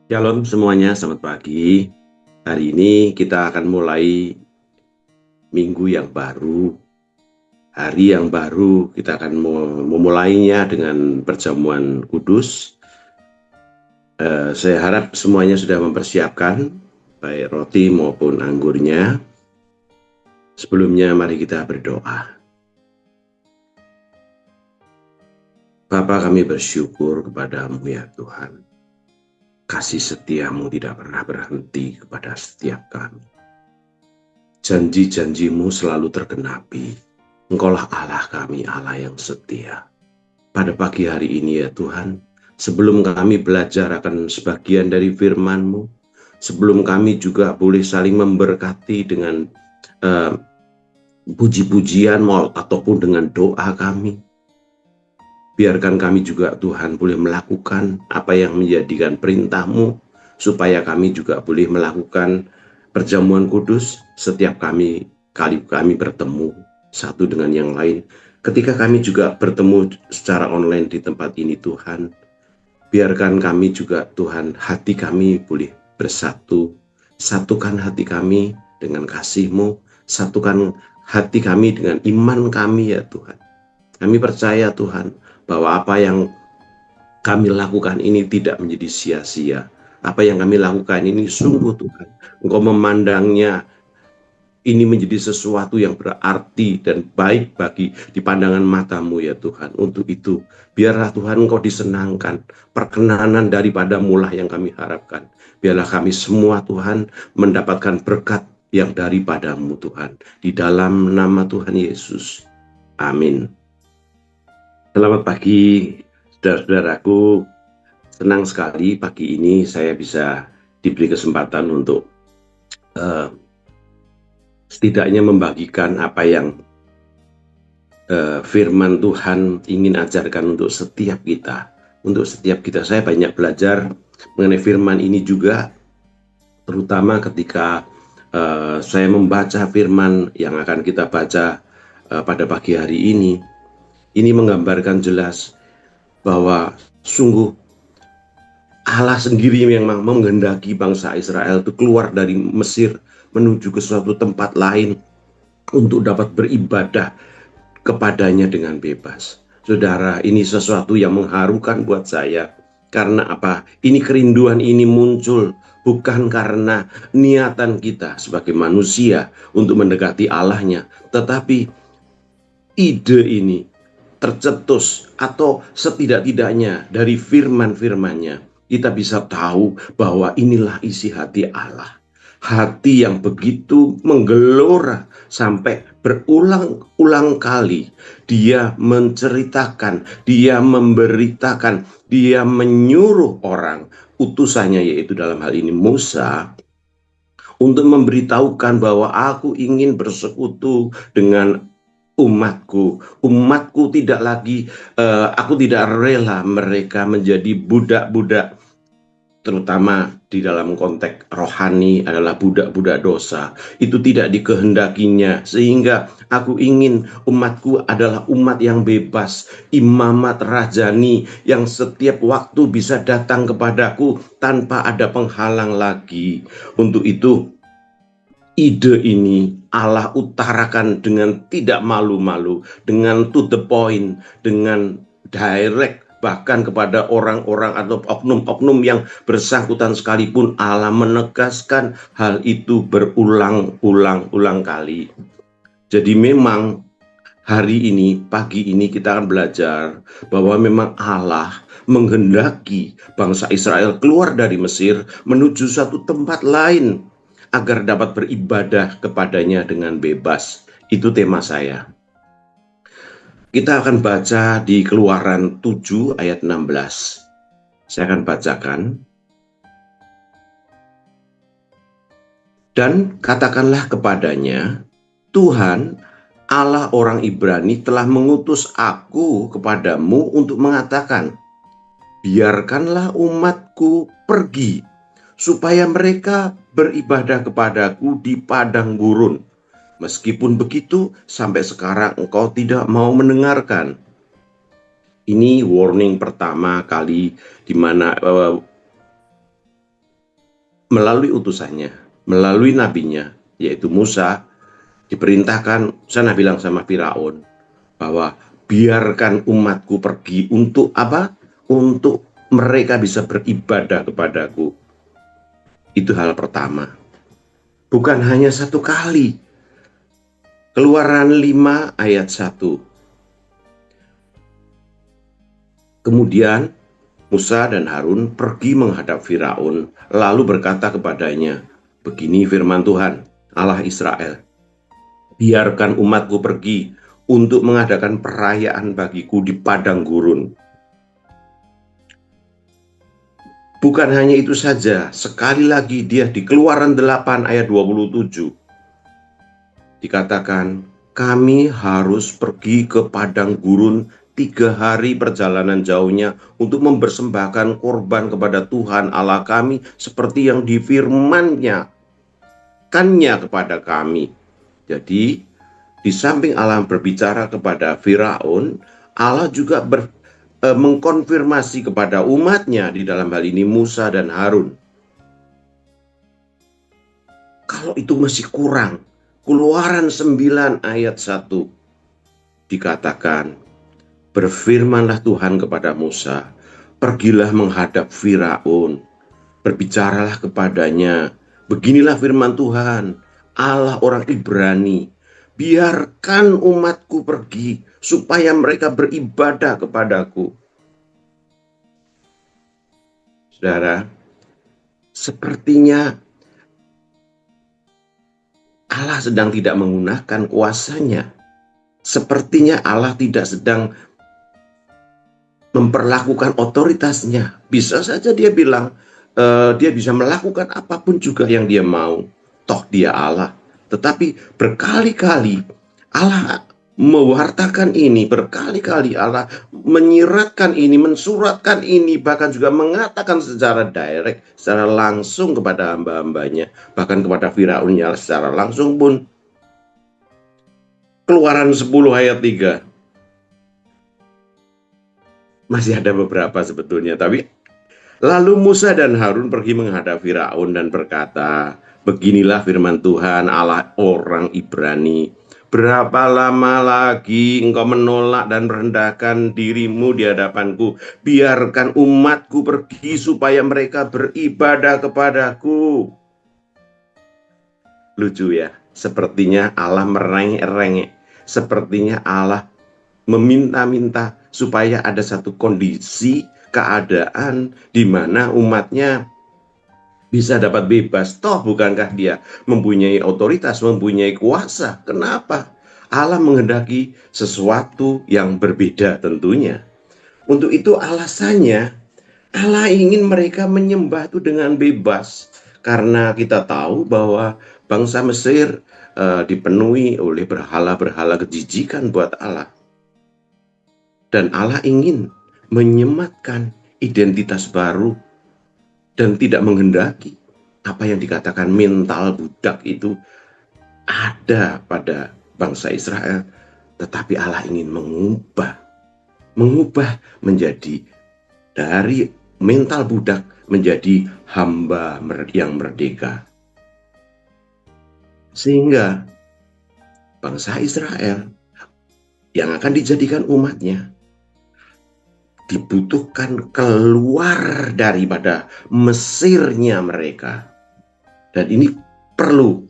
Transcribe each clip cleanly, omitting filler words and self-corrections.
Shalom semuanya, selamat pagi. Hari ini kita akan mulai minggu yang baru, hari yang baru. Kita akan memulainya dengan perjamuan kudus. Saya harap semuanya sudah mempersiapkan, baik roti maupun anggurnya. Sebelumnya mari kita berdoa. Bapa, kami bersyukur kepadamu ya Tuhan. Kasih setiamu tidak pernah berhenti kepada setiap kami. Janji-janjimu selalu tergenapi. Engkaulah Allah kami, Allah yang setia. Pada pagi hari ini ya Tuhan, sebelum kami belajar akan sebagian dari firman-Mu, sebelum kami juga boleh saling memberkati dengan puji-pujian ataupun dengan doa kami, biarkan kami juga Tuhan boleh melakukan apa yang menjadikan perintah-Mu, supaya kami juga boleh melakukan perjamuan kudus setiap kali kami bertemu satu dengan yang lain. Ketika kami juga bertemu secara online di tempat ini Tuhan, biarkan kami juga Tuhan, hati kami boleh bersatu. Satukan hati kami dengan kasih-Mu, satukan hati kami dengan iman kami ya Tuhan. Kami percaya Tuhan bahwa apa yang kami lakukan ini tidak menjadi sia-sia. Apa yang kami lakukan ini sungguh Tuhan, Engkau memandangnya ini menjadi sesuatu yang berarti dan baik bagi di pandangan mata-Mu ya Tuhan. Untuk itu, biarlah Tuhan Engkau disenangkan, perkenanan daripada mulah yang kami harapkan. Biarlah kami semua Tuhan mendapatkan berkat yang daripada-Mu Tuhan. Di dalam nama Tuhan Yesus. Amin. Selamat pagi, saudara-saudaraku. Senang sekali pagi ini saya bisa diberi kesempatan untuk setidaknya membagikan apa yang firman Tuhan ingin ajarkan untuk setiap kita. Untuk setiap kita, saya banyak belajar mengenai firman ini juga, terutama ketika saya membaca firman yang akan kita baca pada pagi hari ini. Ini menggambarkan jelas bahwa sungguh Allah sendiri yang menghendaki bangsa Israel itu keluar dari Mesir menuju ke suatu tempat lain untuk dapat beribadah kepadanya dengan bebas. Saudara, ini sesuatu yang mengharukan buat saya. Karena apa? Ini kerinduan ini muncul bukan karena niatan kita sebagai manusia untuk mendekati Allahnya, tetapi ide ini tercetus atau setidak-tidaknya dari firman-firmannya kita bisa tahu bahwa inilah isi hati Allah. Hati yang begitu menggelora sampai berulang-ulang kali dia menceritakan, dia memberitakan, dia menyuruh orang utusannya, yaitu dalam hal ini Musa, untuk memberitahukan bahwa aku ingin bersekutu dengan umatku. Umatku tidak lagi, aku tidak rela mereka menjadi budak-budak, terutama di dalam konteks rohani adalah budak-budak dosa. Itu tidak dikehendakinya, sehingga aku ingin umatku adalah umat yang bebas, imamat rajani yang setiap waktu bisa datang kepadaku tanpa ada penghalang lagi. Untuk itu, ide ini Allah utarakan dengan tidak malu-malu, dengan to the point, dengan direct, bahkan kepada orang-orang atau oknum-oknum yang bersangkutan sekalipun Allah menegaskan hal itu berulang-ulang kali. Jadi memang hari ini, pagi ini kita akan belajar bahwa memang Allah menghendaki bangsa Israel keluar dari Mesir menuju satu tempat lain agar dapat beribadah kepadanya dengan bebas. Itu tema saya. Kita akan baca di Keluaran 7 ayat 16. Saya akan bacakan. Dan katakanlah kepadanya, Tuhan Allah orang Ibrani telah mengutus aku kepadamu untuk mengatakan, biarkanlah umatku pergi, supaya mereka beribadah kepadaku di padang gurun. Meskipun begitu, sampai sekarang engkau tidak mau mendengarkan. Ini warning pertama kali di mana melalui utusannya, melalui nabinya, yaitu Musa, diperintahkan, sana bilang sama Firaun, bahwa biarkan umatku pergi untuk apa? Untuk mereka bisa beribadah kepadaku. Itu hal pertama. Bukan hanya satu kali. Keluaran 5 ayat 1. Kemudian Musa dan Harun pergi menghadap Firaun, lalu berkata kepadanya, begini firman Tuhan, Allah Israel, biarkan umatku pergi untuk mengadakan perayaan bagiku di padang gurun. Bukan hanya itu saja, sekali lagi dia di Keluaran 8 ayat 27 dikatakan, kami harus pergi ke padang gurun 3 hari perjalanan jauhnya untuk mempersembahkan korban kepada Tuhan Allah kami seperti yang difirman-Nya kannya kepada kami. Jadi di samping Allah berbicara kepada Firaun, Allah juga mengkonfirmasi kepada umatnya, di dalam hal ini Musa dan Harun. Kalau itu masih kurang, Keluaran 9 ayat 1 dikatakan, berfirmanlah Tuhan kepada Musa, pergilah menghadap Firaun, berbicaralah kepadanya, beginilah firman Tuhan, Allah orang Ibrani, biarkan umatku pergi, supaya mereka beribadah kepadaku. Saudara, sepertinya Allah sedang tidak menggunakan kuasanya. Sepertinya Allah tidak sedang memperlakukan otoritasnya. Bisa saja dia bilang, dia bisa melakukan apapun juga yang dia mau. Toh dia Allah. Tetapi berkali-kali Allah mewartakan ini, berkali-kali Allah menyiratkan ini, mensuratkan ini, bahkan juga mengatakan secara direct, secara langsung kepada hamba-hambanya, bahkan kepada Firaunnya secara langsung pun. Keluaran 10 ayat 3. Masih ada beberapa sebetulnya, tapi lalu Musa dan Harun pergi menghadap Firaun dan berkata, beginilah firman Tuhan Allah orang Ibrani, berapa lama lagi engkau menolak dan merendahkan dirimu di hadapanku? Biarkan umatku pergi supaya mereka beribadah kepadaku. Lucu ya, sepertinya Allah merengek-rengek, sepertinya Allah meminta-minta supaya ada satu kondisi, keadaan di mana umatnya bisa dapat bebas. Toh bukankah dia mempunyai otoritas, mempunyai kuasa? Kenapa? Allah menghendaki sesuatu yang berbeda tentunya. Untuk itu alasannya, Allah ingin mereka menyembah itu dengan bebas. Karena kita tahu bahwa bangsa Mesir dipenuhi oleh berhala-berhala kejijikan buat Allah. Dan Allah ingin menyematkan identitas baru dan tidak menghendaki apa yang dikatakan mental budak itu ada pada bangsa Israel. Tetapi Allah ingin mengubah menjadi dari mental budak menjadi hamba yang merdeka. Sehingga bangsa Israel yang akan dijadikan umatnya dibutuhkan keluar daripada Mesirnya mereka. Dan ini perlu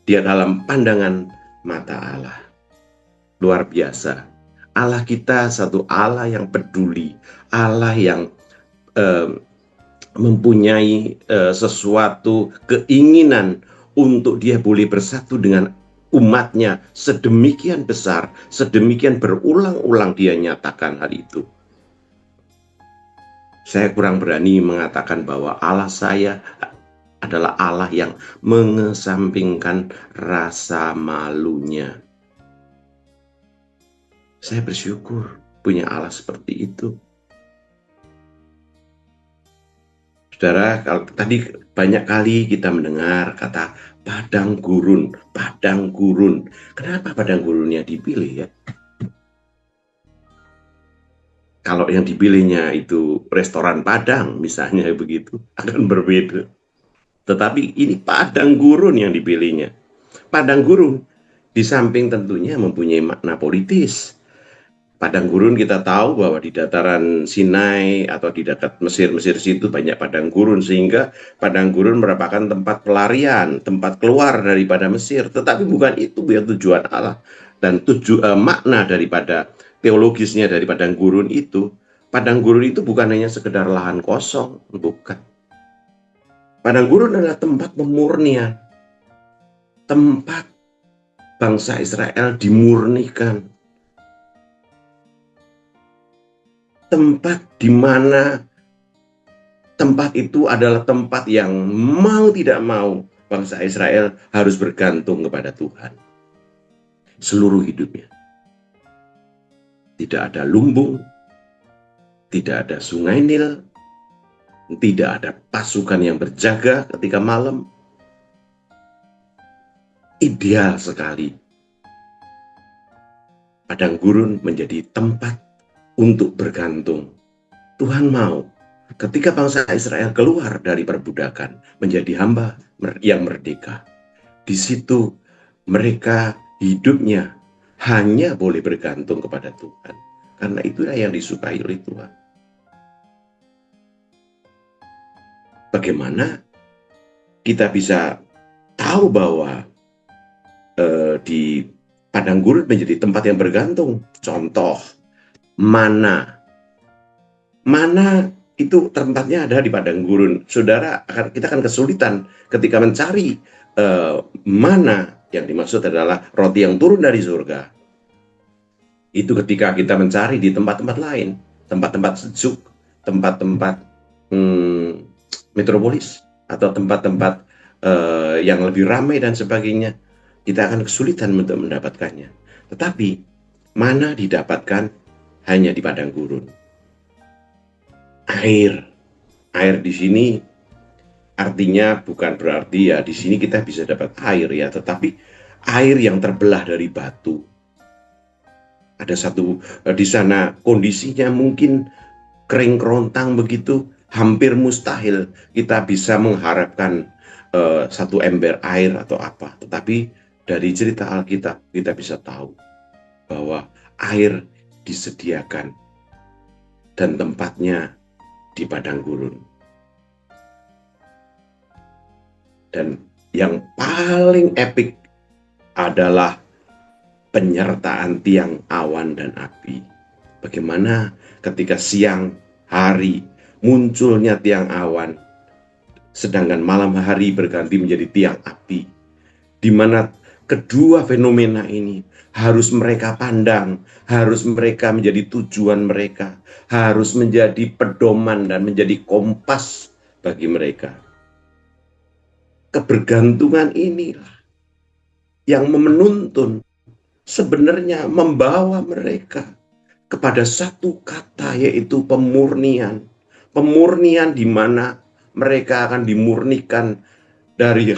dia dalam pandangan mata Allah. Luar biasa. Allah kita satu Allah yang peduli, Allah yang mempunyai sesuatu keinginan untuk dia boleh bersatu dengan umatnya sedemikian besar, sedemikian berulang-ulang dia nyatakan hal itu. Saya kurang berani mengatakan bahwa Allah saya adalah Allah yang mengesampingkan rasa malunya. Saya bersyukur punya Allah seperti itu. Saudara, kalau tadi banyak kali kita mendengar kata padang gurun, padang gurun. Kenapa padang gurunnya dipilih ya? Kalau yang dipilihnya itu restoran Padang misalnya begitu, akan berbeda. Tetapi ini padang gurun yang dipilihnya. Padang gurun di samping tentunya mempunyai makna politis. Padang gurun kita tahu bahwa di dataran Sinai atau di dekat Mesir situ banyak padang gurun, sehingga padang gurun merupakan tempat pelarian, tempat keluar daripada Mesir. Tetapi bukan itu yang tujuan Allah dan makna daripada teologisnya dari padang gurun itu. Padang gurun itu bukan hanya sekedar lahan kosong, bukan. Padang gurun adalah tempat pemurnian, tempat bangsa Israel dimurnikan, tempat di mana tempat itu adalah tempat yang mau tidak mau bangsa Israel harus bergantung kepada Tuhan seluruh hidupnya. Tidak ada lumbung, tidak ada sungai Nil, tidak ada pasukan yang berjaga ketika malam. Ideal sekali padang gurun menjadi tempat untuk bergantung. Tuhan mau ketika bangsa Israel keluar dari perbudakan menjadi hamba yang merdeka. Di situ mereka hidupnya hanya boleh bergantung kepada Tuhan. Karena itulah yang disukai oleh Tuhan. Bagaimana kita bisa tahu bahwa di padang gurun menjadi tempat yang bergantung? Contoh, mana itu tempatnya ada di padang gurun. Saudara, kita akan kesulitan ketika mencari mana yang dimaksud adalah roti yang turun dari surga. Itu ketika kita mencari di tempat-tempat lain, tempat-tempat sejuk, tempat-tempat metropolis, atau tempat-tempat yang lebih ramai dan sebagainya, kita akan kesulitan untuk mendapatkannya. Tetapi mana didapatkan hanya di padang gurun. Air di sini artinya bukan berarti ya di sini kita bisa dapat air ya, tetapi air yang terbelah dari batu. Ada satu di sana kondisinya mungkin kering kerontang begitu, hampir mustahil kita bisa mengharapkan satu ember air atau apa. Tetapi dari cerita Alkitab kita bisa tahu bahwa air disediakan dan tempatnya di padang gurun. Dan yang paling epik adalah penyertaan tiang awan dan api. Bagaimana ketika siang hari munculnya tiang awan, sedangkan malam hari berganti menjadi tiang api, di mana kedua fenomena ini harus mereka pandang, harus mereka menjadi tujuan mereka, harus menjadi pedoman dan menjadi kompas bagi mereka. Kebergantungan inilah yang menuntun, sebenarnya membawa mereka kepada satu kata, yaitu pemurnian. Pemurnian di mana mereka akan dimurnikan dari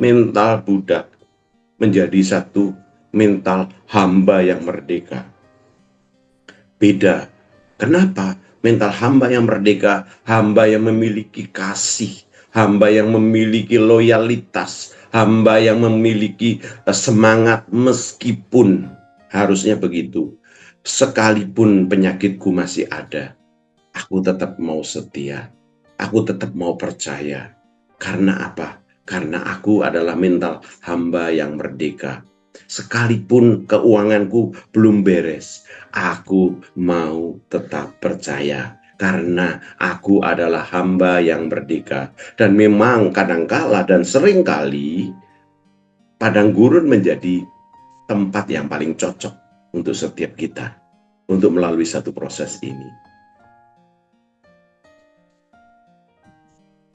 mental budak, menjadi satu mental hamba yang merdeka. Beda. Kenapa? Mental hamba yang merdeka, hamba yang memiliki kasih, hamba yang memiliki loyalitas, hamba yang memiliki semangat meskipun harusnya begitu. Sekalipun penyakitku masih ada, aku tetap mau setia, aku tetap mau percaya. Karena apa? Karena aku adalah mental hamba yang merdeka. Sekalipun keuanganku belum beres, aku mau tetap percaya. Karena aku adalah hamba yang merdeka. Dan memang kadangkala dan seringkali padang gurun menjadi tempat yang paling cocok untuk setiap kita untuk melalui satu proses ini.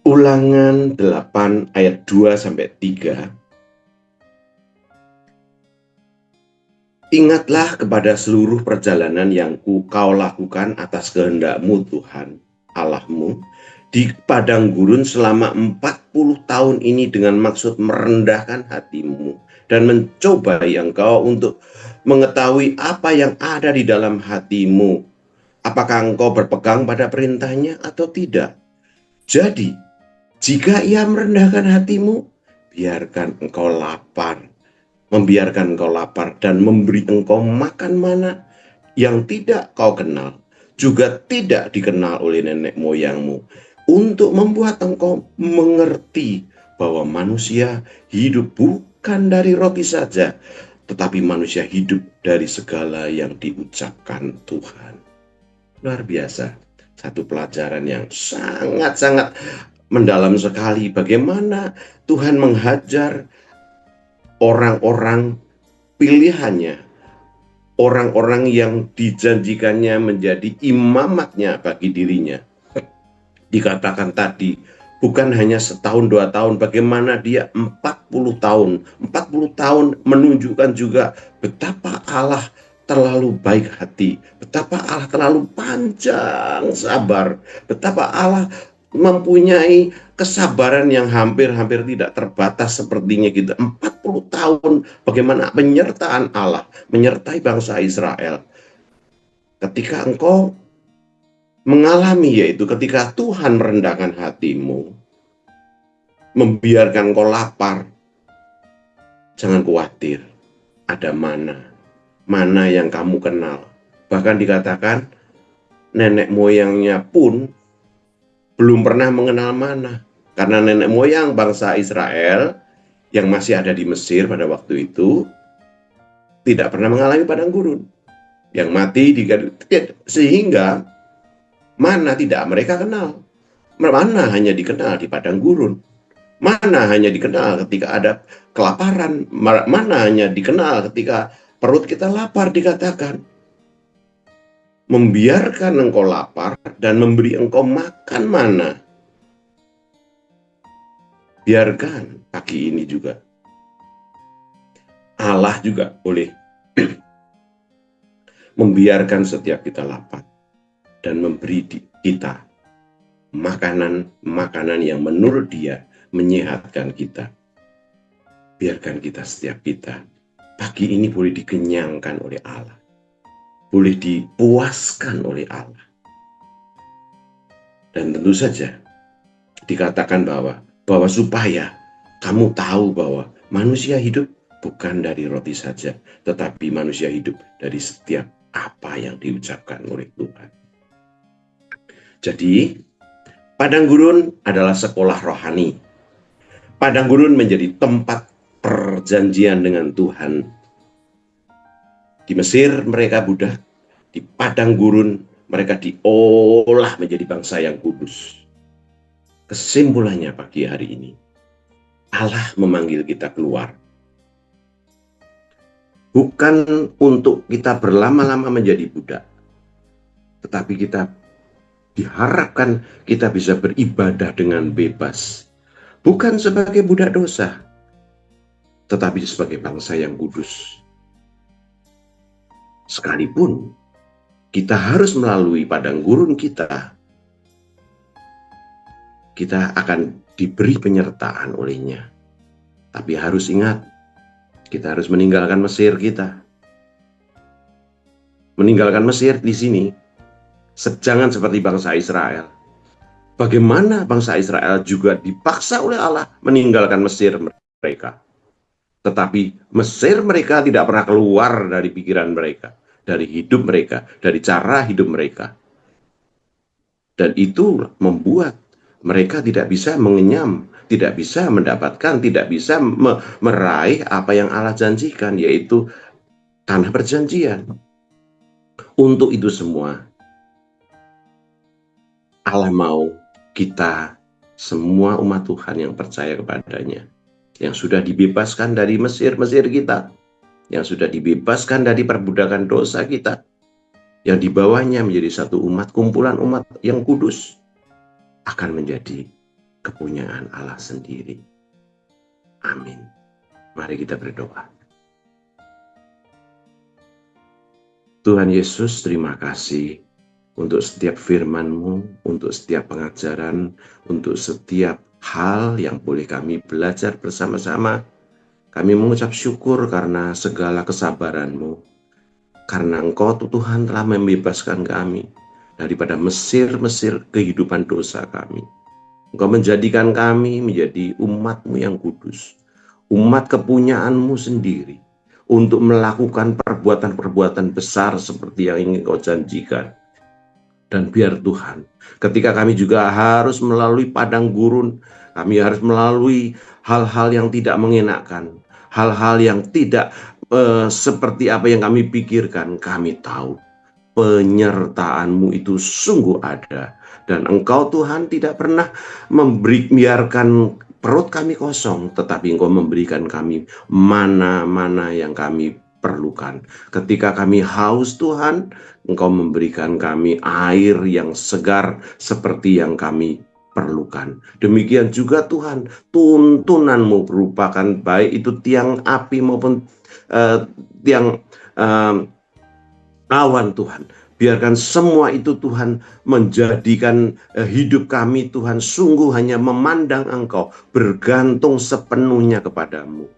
Ulangan 8 ayat 2-3. Ingatlah kepada seluruh perjalanan yang kau lakukan atas kehendak-Mu Tuhan Allahmu di padang gurun selama 40 tahun ini dengan maksud merendahkan hatimu dan mencobai engkau untuk mengetahui apa yang ada di dalam hatimu. Apakah engkau berpegang pada perintahnya atau tidak? Jadi Jika ia merendahkan hatimu, biarkan engkau lapar, membiarkan engkau lapar dan memberi engkau makan mana yang tidak kau kenal, juga tidak dikenal oleh nenek moyangmu, untuk membuat engkau mengerti bahwa manusia hidup bukan dari roti saja, tetapi manusia hidup dari segala yang diucapkan Tuhan. Luar biasa, satu pelajaran yang sangat-sangat mendalam sekali, bagaimana Tuhan menghajar orang-orang pilihannya, orang-orang yang dijanjikannya menjadi imamatnya bagi dirinya. Dikatakan tadi, bukan hanya setahun 2 tahun, bagaimana dia 40 tahun. 40 tahun menunjukkan juga betapa Allah terlalu baik hati, betapa Allah terlalu panjang sabar, betapa Allah mempunyai kesabaran yang hampir-hampir tidak terbatas sepertinya kita. 40 tahun bagaimana penyertaan Allah menyertai bangsa Israel. Ketika engkau mengalami, yaitu ketika Tuhan merendahkan hatimu, membiarkan engkau lapar, jangan khawatir, ada mana yang kamu kenal. Bahkan dikatakan nenek moyangnya pun belum pernah mengenal mana, karena nenek moyang bangsa Israel yang masih ada di Mesir pada waktu itu tidak pernah mengalami padang gurun, yang mati sehingga mana tidak mereka kenal. Mana hanya dikenal di padang gurun, mana hanya dikenal ketika ada kelaparan, mana hanya dikenal ketika perut kita lapar. Dikatakan membiarkan engkau lapar dan memberi engkau makan mana. Biarkan pagi ini juga Allah juga boleh membiarkan setiap kita lapar dan memberi kita makanan yang menurut Dia menyehatkan kita. Biarkan setiap kita pagi ini boleh dikenyangkan oleh Allah, boleh dipuaskan oleh Allah. Dan tentu saja dikatakan bahwa supaya kamu tahu bahwa manusia hidup bukan dari roti saja, tetapi manusia hidup dari setiap apa yang diucapkan oleh Tuhan. Jadi padang gurun adalah sekolah rohani. Padang gurun menjadi tempat perjanjian dengan Tuhan. Di Mesir mereka budak, di padang gurun mereka diolah menjadi bangsa yang kudus. Kesimpulannya pagi hari ini, Allah memanggil kita keluar. Bukan untuk kita berlama-lama menjadi budak, tetapi kita diharapkan kita bisa beribadah dengan bebas. Bukan sebagai budak dosa, tetapi sebagai bangsa yang kudus. Sekalipun kita harus melalui padang gurun kita akan diberi penyertaan olehnya. Tapi harus ingat, kita harus meninggalkan Mesir kita. Meninggalkan Mesir di sini, jangan seperti bangsa Israel. Bagaimana bangsa Israel juga dipaksa oleh Allah meninggalkan Mesir mereka. Tetapi Mesir mereka tidak pernah keluar dari pikiran mereka, dari hidup mereka, dari cara hidup mereka. Dan itu membuat mereka tidak bisa mengenyam, tidak bisa mendapatkan, tidak bisa meraih apa yang Allah janjikan, yaitu tanah perjanjian. Untuk itu semua, Allah mau kita semua umat Tuhan yang percaya kepadanya, yang sudah dibebaskan dari Mesir kita, yang sudah dibebaskan dari perbudakan dosa kita, yang dibawanya menjadi satu umat, kumpulan umat yang kudus, akan menjadi kepunyaan Allah sendiri. Amin. Mari kita berdoa. Tuhan Yesus, terima kasih untuk setiap firman-Mu, untuk setiap pengajaran, untuk setiap hal yang boleh kami belajar bersama-sama. Kami mengucap syukur karena segala kesabaran-Mu, karena Engkau Tuhan telah membebaskan kami daripada Mesir kehidupan dosa kami. Engkau menjadikan kami menjadi umat-Mu yang kudus, umat kepunyaanmu sendiri, untuk melakukan perbuatan-perbuatan besar seperti yang ingin Kau janjikan. Dan biar Tuhan, ketika kami juga harus melalui padang gurun, kami harus melalui hal-hal yang tidak mengenakan, hal-hal yang tidak seperti apa yang kami pikirkan, kami tahu penyertaan-Mu itu sungguh ada. Dan Engkau Tuhan tidak pernah biarkan perut kami kosong, tetapi Engkau memberikan kami mana-mana yang kami perlukan. Ketika kami haus Tuhan, Engkau memberikan kami air yang segar seperti yang kami perlukan. Demikian juga Tuhan, tuntunan-Mu merupakan baik itu tiang api maupun tiang awan Tuhan. Biarkan semua itu Tuhan menjadikan hidup kami Tuhan sungguh hanya memandang Engkau, bergantung sepenuhnya kepadamu.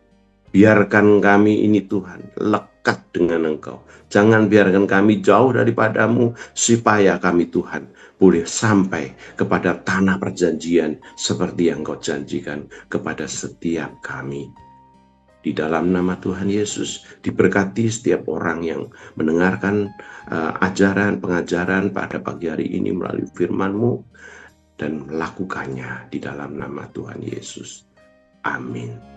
Biarkan kami ini Tuhan lekat dengan Engkau. Jangan biarkan kami jauh daripadamu, supaya kami Tuhan boleh sampai kepada tanah perjanjian seperti yang Kau janjikan kepada setiap kami. Di dalam nama Tuhan Yesus, diberkati setiap orang yang mendengarkan ajaran, pengajaran pada pagi hari ini melalui firman-Mu, dan melakukannya di dalam nama Tuhan Yesus. Amin.